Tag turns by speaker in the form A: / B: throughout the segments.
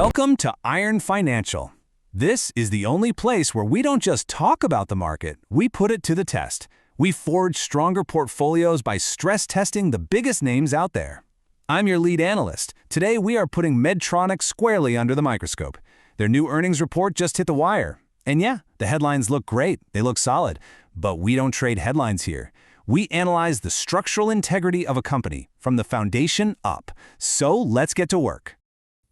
A: Welcome to Iron Financial. This is the only place where we don't just talk about the market, we put it to the test. We forge stronger portfolios by stress testing the biggest names out there. I'm your lead analyst. Today we are putting Medtronic squarely under the microscope. Their new earnings report just hit the wire. And yeah, the headlines look great, they look solid. But we don't trade headlines here. We analyze the structural integrity of a company from the foundation up. So let's get to work.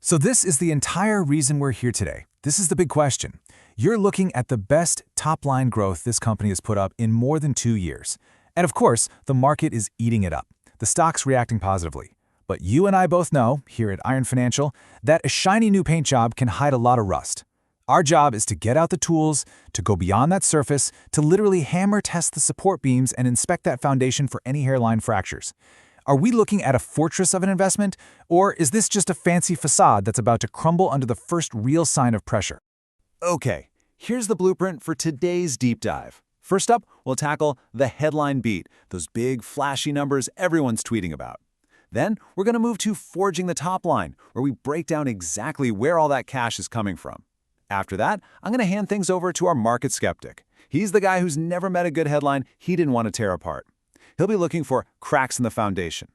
B: So this is the entire reason we're here today. This is the big question. You're looking at the best top-line growth this company has put up in more than 2 years. And of course, the market is eating it up. The stock's reacting positively. But you and I both know, here at Iron Financial, that a shiny new paint job can hide a lot of rust. Our job is to get out the tools, to go beyond that surface, to literally hammer test the support beams and inspect that foundation for any hairline fractures. Are we looking at a fortress of an investment, or is this just a fancy facade that's about to crumble under the first real sign of pressure?
C: Okay, here's the blueprint for today's deep dive. First up, we'll tackle the headline beat, those big, flashy numbers everyone's tweeting about. Then, we're going to move to forging the top line, where we break down exactly where all that cash is coming from. After that, I'm going to hand things over to our market skeptic. He's the guy who's never met a good headline he didn't want to tear apart. He'll be looking for cracks in the foundation.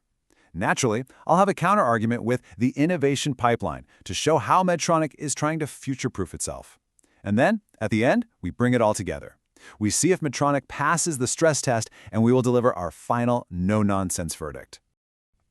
C: Naturally, I'll have a counter-argument with the innovation pipeline to show how Medtronic is trying to future-proof itself. And then, at the end, we bring it all together. We see if Medtronic passes the stress test, and we will deliver our final no-nonsense verdict.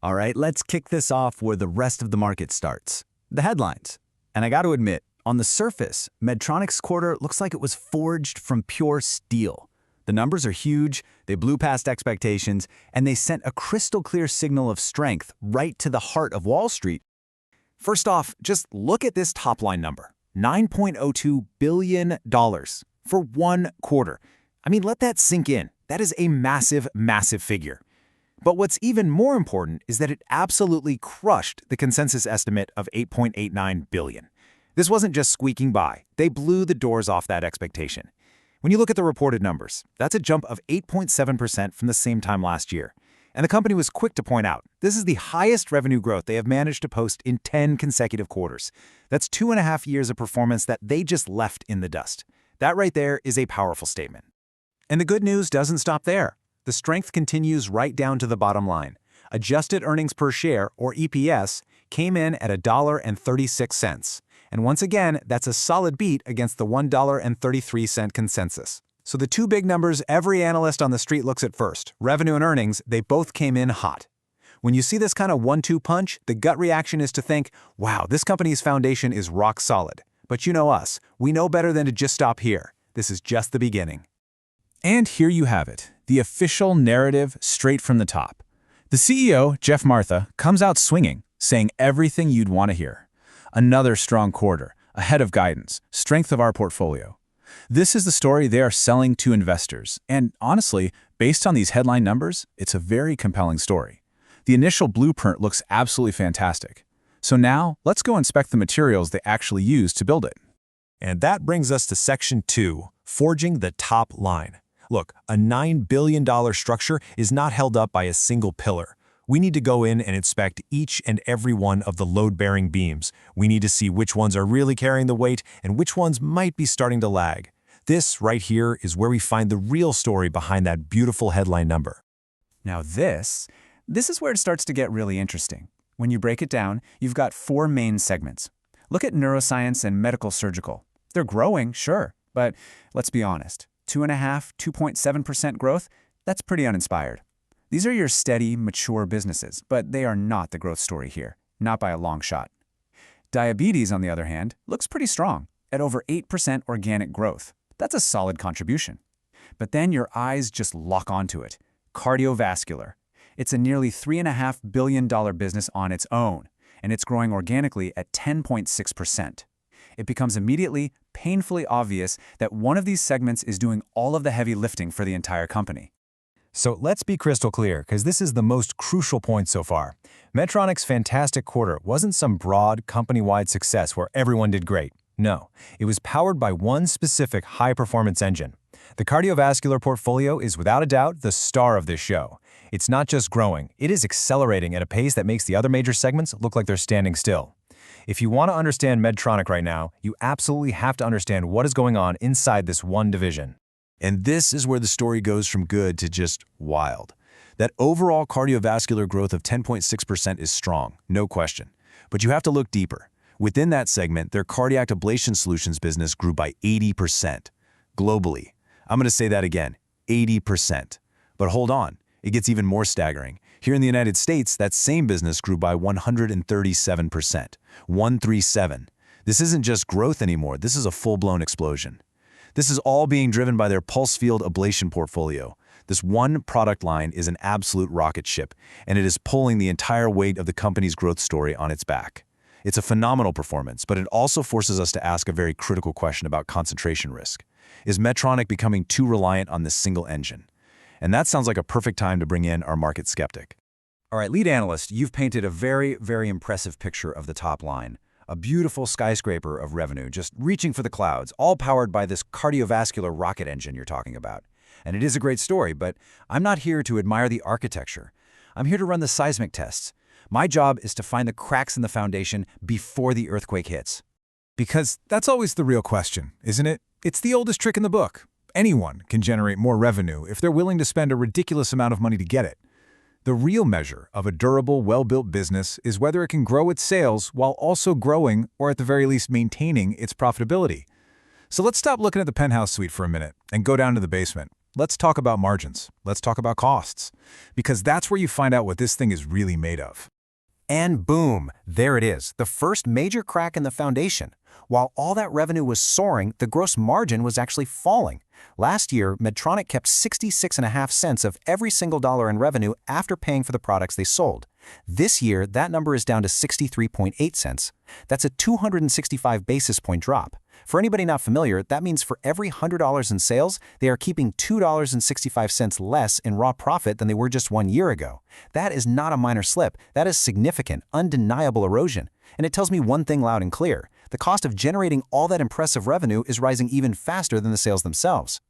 A: All right, let's kick this off where the rest of the market starts. The headlines. And I got to admit, on the surface, Medtronic's quarter looks like it was forged from pure steel. The numbers are huge, they blew past expectations, and they sent a crystal-clear signal of strength right to the heart of Wall Street.
C: First off, just look at this top-line number, $9.02 billion for 1 quarter. I mean, let that sink in. That is a massive, massive figure. But what's even more important is that it absolutely crushed the consensus estimate of $8.89 billion. This wasn't just squeaking by. They blew the doors off that expectation. When you look at the reported numbers, that's a jump of 8.7% from the same time last year. And the company was quick to point out, this is the highest revenue growth they have managed to post in 10 consecutive quarters. That's 2.5 years of performance that they just left in the dust. That right there is a powerful statement. And the good news doesn't stop there. The strength continues right down to the bottom line. Adjusted earnings per share, or EPS, came in at $1.36. And once again, that's a solid beat against the $1.33 consensus. So the two big numbers every analyst on the street looks at first, revenue and earnings, they both came in hot. When you see this kind of 1-2 punch, the gut reaction is to think, wow, this company's foundation is rock solid. But you know us, we know better than to just stop here. This is just the beginning.
B: And here you have it, the official narrative straight from the top. The CEO, Jeff Martha, comes out swinging, saying everything you'd want to hear. Another strong quarter, ahead of guidance, strength of our portfolio. This is the story they are selling to investors, and honestly, based on these headline numbers, it's a very compelling story. The initial blueprint looks absolutely fantastic. So now, let's go inspect the materials they actually used to build it.
D: And that brings us to Section 2, Forging the Top Line. Look, a $9 billion structure is not held up by a single pillar. We need to go in and inspect each and every one of the load-bearing beams. We need to see which ones are really carrying the weight and which ones might be starting to lag. This right here is where we find the real story behind that beautiful headline number.
E: Now this is where it starts to get really interesting. When you break it down, you've got 4 main segments. Look at neuroscience and medical surgical. They're growing, sure, but let's be honest. 2.7% growth, that's pretty uninspired. These are your steady, mature businesses, but they are not the growth story here, not by a long shot. Diabetes, on the other hand, looks pretty strong, at over 8% organic growth. That's a solid contribution. But then your eyes just lock onto it. Cardiovascular. It's a nearly $3.5 billion business on its own, and it's growing organically at 10.6%. It becomes immediately, painfully obvious that one of these segments is doing all of the heavy lifting for the entire company.
D: So let's be crystal clear, because this is the most crucial point so far. Medtronic's fantastic quarter wasn't some broad, company-wide success where everyone did great. No, it was powered by one specific high-performance engine. The cardiovascular portfolio is without a doubt the star of this show. It's not just growing, it is accelerating at a pace that makes the other major segments look like they're standing still.
C: If you want to understand Medtronic right now, you absolutely have to understand what is going on inside this one division.
D: And this is where the story goes from good to just wild. That overall cardiovascular growth of 10.6% is strong, no question. But you have to look deeper. Within that segment, their Cardiac Ablation Solutions business grew by 80%. Globally. I'm going to say that again, 80%. But hold on, it gets even more staggering. Here in the United States, that same business grew by 137%. 137. This isn't just growth anymore, this is a full-blown explosion. This is all being driven by their pulse field ablation portfolio. This one product line is an absolute rocket ship, and it is pulling the entire weight of the company's growth story on its back. It's a phenomenal performance, but it also forces us to ask a very critical question about concentration risk. Is Medtronic becoming too reliant on this single engine? And that sounds like a perfect time to bring in our market skeptic.
A: All right, lead analyst, you've painted a very, very impressive picture of the top line. A beautiful skyscraper of revenue, just reaching for the clouds, all powered by this cardiovascular rocket engine you're talking about. And it is a great story, but I'm not here to admire the architecture. I'm here to run the seismic tests. My job is to find the cracks in the foundation before the earthquake hits.
B: Because that's always the real question, isn't it? It's the oldest trick in the book. Anyone can generate more revenue if they're willing to spend a ridiculous amount of money to get it. The real measure of a durable, well-built business is whether it can grow its sales while also growing, or at the very least maintaining, its profitability. So let's stop looking at the penthouse suite for a minute and go down to the basement. Let's talk about margins. Let's talk about costs. Because that's where you find out what this thing is really made of.
C: And boom, there it is, the first major crack in the foundation. While all that revenue was soaring, the gross margin was actually falling. Last year, Medtronic kept 66.5 cents of every single dollar in revenue after paying for the products they sold. This year, that number is down to 63.8 cents. That's a 265 basis point drop. For anybody not familiar, that means for every $100 in sales, they are keeping $2.65 less in raw profit than they were just 1 year ago. That is not a minor slip. That is significant, undeniable erosion. And it tells me one thing loud and clear. The cost of generating all that impressive revenue is rising even faster than the sales themselves.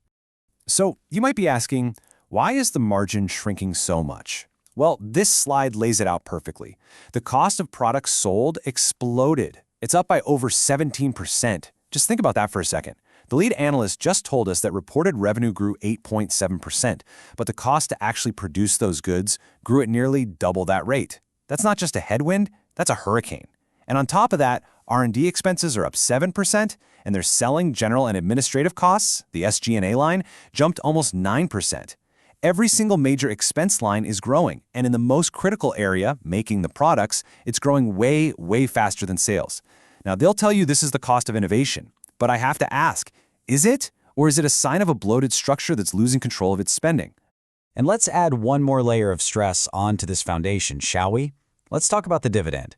C: So, you might be asking, why is the margin shrinking so much? Well, this slide lays it out perfectly. The cost of products sold exploded. It's up by over 17%. Just think about that for a second. The lead analyst just told us that reported revenue grew 8.7%, but the cost to actually produce those goods grew at nearly double that rate. That's not just a headwind, that's a hurricane. And on top of that, R&D expenses are up 7%, and their selling, general, and administrative costs, the SG&A line, jumped almost 9%. Every single major expense line is growing, and in the most critical area, making the products, it's growing way, way faster than sales. Now, they'll tell you this is the cost of innovation, but I have to ask, is it? Or is it a sign of a bloated structure that's losing control of its spending?
E: And let's add one more layer of stress onto this foundation, shall we? Let's talk about the dividend.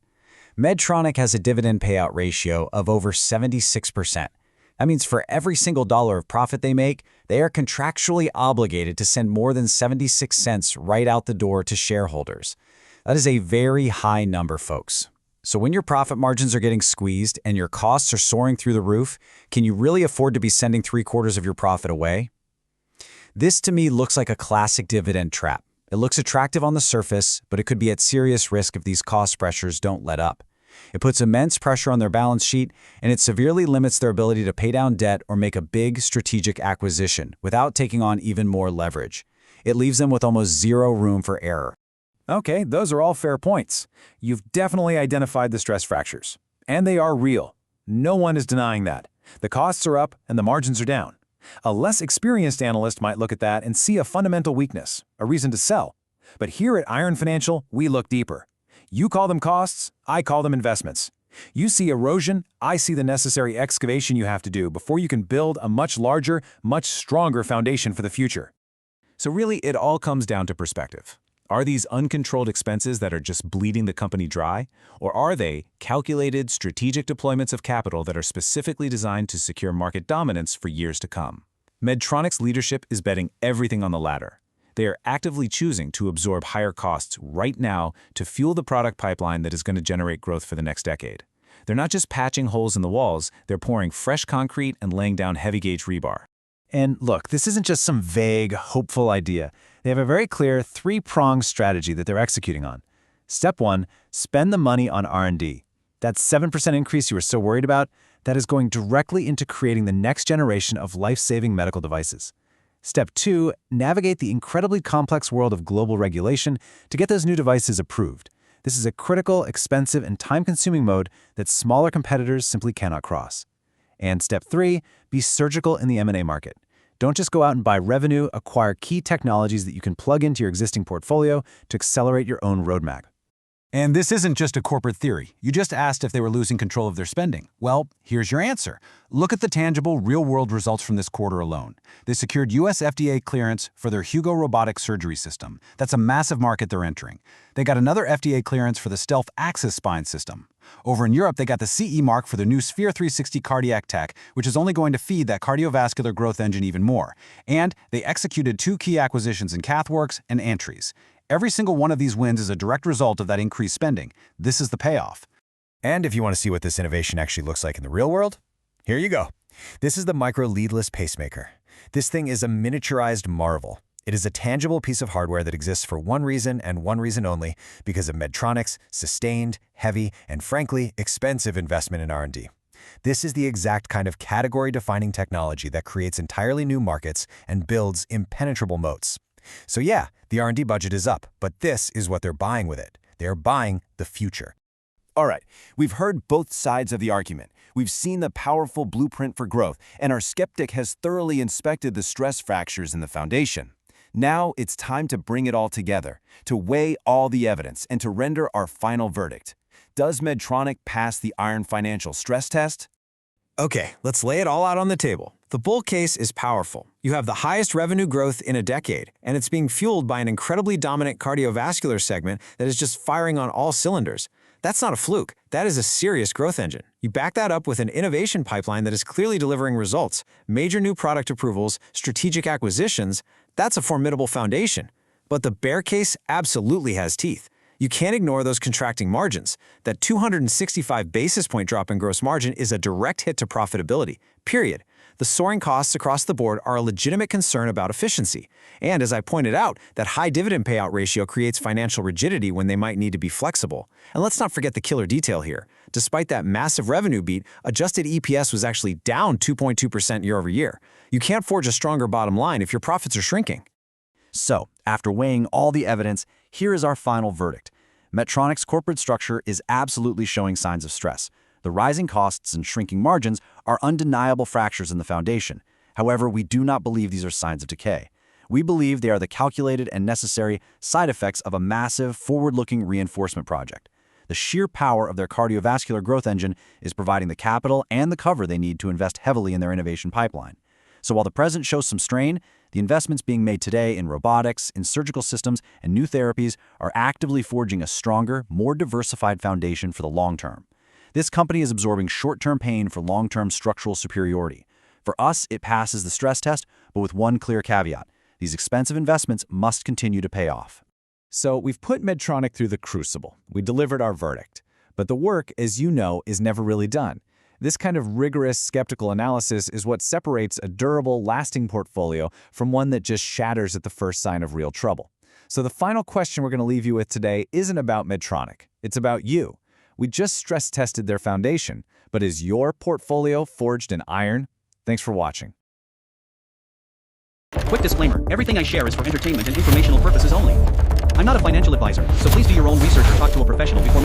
E: Medtronic has a dividend payout ratio of over 76%. That means for every single dollar of profit they make, they are contractually obligated to send more than 76 cents right out the door to shareholders. That is a very high number, folks. So when your profit margins are getting squeezed and your costs are soaring through the roof, can you really afford to be sending 3/4 of your profit away? This to me looks like a classic dividend trap. It looks attractive on the surface, but it could be at serious risk if these cost pressures don't let up. It puts immense pressure on their balance sheet, and it severely limits their ability to pay down debt or make a big strategic acquisition without taking on even more leverage. It leaves them with almost zero room for error.
B: Okay, those are all fair points. You've definitely identified the stress fractures. And they are real. No one is denying that. The costs are up and the margins are down. A less experienced analyst might look at that and see a fundamental weakness, a reason to sell. But here at Iron Financial, we look deeper. You call them costs, I call them investments. You see erosion, I see the necessary excavation you have to do before you can build a much larger, much stronger foundation for the future.
A: So really, it all comes down to perspective. Are these uncontrolled expenses that are just bleeding the company dry? Or are they calculated, strategic deployments of capital that are specifically designed to secure market dominance for years to come? Medtronic's leadership is betting everything on the latter. They are actively choosing to absorb higher costs right now to fuel the product pipeline that is going to generate growth for the next decade. They're not just patching holes in the walls, they're pouring fresh concrete and laying down heavy-gauge rebar.
B: And look, this isn't just some vague, hopeful idea. They have a very clear three-pronged strategy that they're executing on. Step 1, spend the money on R&D. That 7% increase you were so worried about, that is going directly into creating the next generation of life-saving medical devices. Step 2, navigate the incredibly complex world of global regulation to get those new devices approved. This is a critical, expensive, and time-consuming mode that smaller competitors simply cannot cross. And step 3, be surgical in the M&A market. Don't just go out and buy revenue, acquire key technologies that you can plug into your existing portfolio to accelerate your own roadmap.
A: And this isn't just a corporate theory. You just asked if they were losing control of their spending. Well, here's your answer. Look at the tangible, real-world results from this quarter alone. They secured US FDA clearance for their Hugo robotic surgery system. That's a massive market they're entering. They got another FDA clearance for the Stealth Axis spine system. Over in Europe, they got the CE mark for their new Sphere 360 cardiac tech, which is only going to feed that cardiovascular growth engine even more. And they executed 2 key acquisitions in CathWorks and Antries. Every single one of these wins is a direct result of that increased spending. This is the payoff.
C: And if you want to see what this innovation actually looks like in the real world, here you go. This is the micro-leadless pacemaker. This thing is a miniaturized marvel. It is a tangible piece of hardware that exists for one reason and one reason only, because of Medtronic's sustained, heavy, and frankly, expensive investment in R&D. This is the exact kind of category-defining technology that creates entirely new markets and builds impenetrable moats. So yeah, the R&D budget is up, but this is what they're buying with it. They're buying the future.
F: All right, we've heard both sides of the argument. We've seen the powerful blueprint for growth, and our skeptic has thoroughly inspected the stress fractures in the foundation. Now it's time to bring it all together, to weigh all the evidence, and to render our final verdict. Does Medtronic pass the iron financial stress test?
C: Okay, let's lay it all out on the table. The bull case is powerful. You have the highest revenue growth in a decade, and it's being fueled by an incredibly dominant cardiovascular segment that is just firing on all cylinders. That's not a fluke. That is a serious growth engine. You back that up with an innovation pipeline that is clearly delivering results, major new product approvals, strategic acquisitions. That's a formidable foundation. But the bear case absolutely has teeth. You can't ignore those contracting margins. That 265 basis point drop in gross margin is a direct hit to profitability, period. The soaring costs across the board are a legitimate concern about efficiency. And as I pointed out, that high dividend payout ratio creates financial rigidity when they might need to be flexible. And let's not forget the killer detail here. Despite that massive revenue beat, adjusted EPS was actually down 2.2% year over year. You can't forge a stronger bottom line if your profits are shrinking.
G: So, after weighing all the evidence, here is our final verdict. Medtronic's corporate structure is absolutely showing signs of stress. The rising costs and shrinking margins are undeniable fractures in the foundation. However, we do not believe these are signs of decay. We believe they are the calculated and necessary side effects of a massive, forward-looking reinforcement project. The sheer power of their cardiovascular growth engine is providing the capital and the cover they need to invest heavily in their innovation pipeline. So while the present shows some strain, the investments being made today in robotics, in surgical systems, and new therapies are actively forging a stronger, more diversified foundation for the long term. This company is absorbing short-term pain for long-term structural superiority. For us, it passes the stress test, but with one clear caveat. These expensive investments must continue to pay off.
B: So we've put Medtronic through the crucible. We delivered our verdict. But the work, as you know, is never really done. This kind of rigorous, skeptical analysis is what separates a durable, lasting portfolio from one that just shatters at the first sign of real trouble. So the final question we're going to leave you with today isn't about Medtronic. It's about you. We just stress-tested their foundation, but is your portfolio forged in iron? Thanks for watching.
H: Quick disclaimer, everything I share is for entertainment and informational purposes only. I'm not a financial advisor, so please do your own research or talk to a professional before